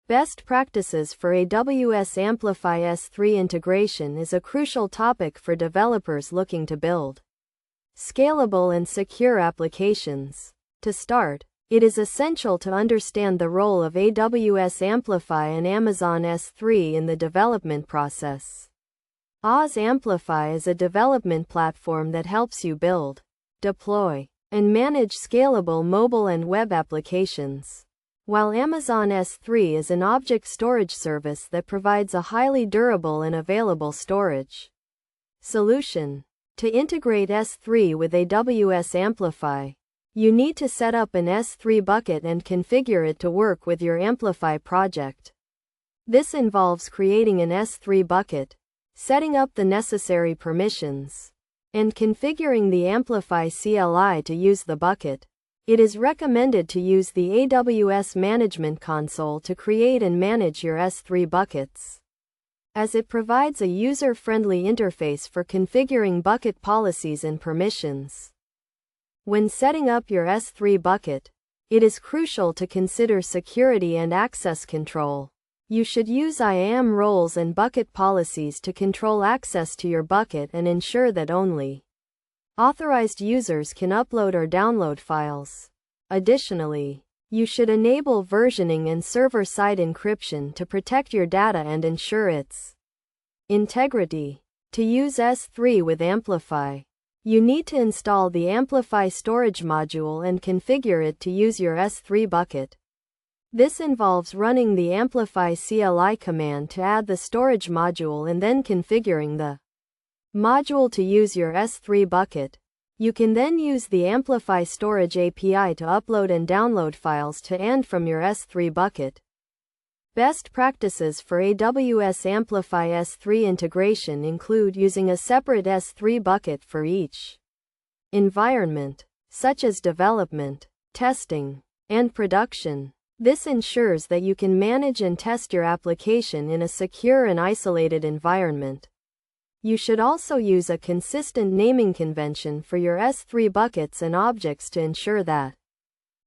Best practices for AWS Amplify S3 integration is a crucial topic for developers looking to build scalable and secure applications. To start, it is essential to understand the role of AWS Amplify and Amazon S3 in the development process. AWS Amplify is a development platform that helps you build, deploy, and manage scalable mobile and web applications, while Amazon S3 is an object storage service that provides a highly durable and available storage solution. To integrate S3 with AWS Amplify, you need to set up an S3 bucket and configure it to work with your Amplify project. This involves creating an S3 bucket, setting up the necessary permissions, and configuring the Amplify CLI to use the bucket. It is recommended to use the AWS Management Console to create and manage your S3 buckets, as it provides a user-friendly interface for configuring bucket policies and permissions. When setting up your S3 bucket, it is crucial to consider security and access control. You should use IAM roles and bucket policies to control access to your bucket and ensure that only authorized users can upload or download files. Additionally, you should enable versioning and server-side encryption to protect your data and ensure its integrity. To use S3 with Amplify, you need to install the Amplify storage module and configure it to use your S3 bucket. This involves running the Amplify CLI command to add the storage module and then configuring the module to use your S3 bucket. You can then use the Amplify Storage API to upload and download files to and from your S3 bucket. Best practices for AWS Amplify S3 integration include using a separate S3 bucket for each environment, such as development, testing, and production. This ensures that you can manage and test your application in a secure and isolated environment. You should also use a consistent naming convention for your S3 buckets and objects to ensure that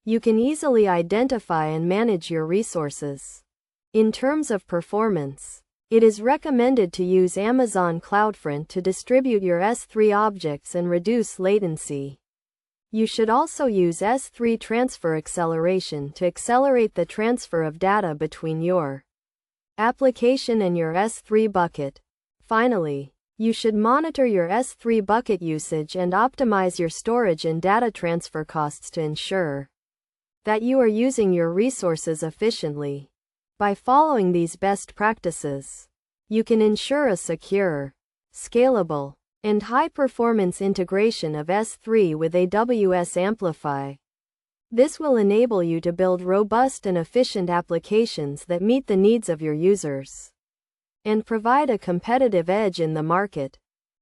you can easily identify and manage your resources. In terms of performance, it is recommended to use Amazon CloudFront to distribute your S3 objects and reduce latency. You should also use S3 transfer acceleration to accelerate the transfer of data between your application and your S3 bucket. Finally, you should monitor your S3 bucket usage and optimize your storage and data transfer costs to ensure that you are using your resources efficiently. By following these best practices, you can ensure a secure, scalable, and high-performance integration of S3 with AWS Amplify. This will enable you to build robust and efficient applications that meet the needs of your users and provide a competitive edge in the market.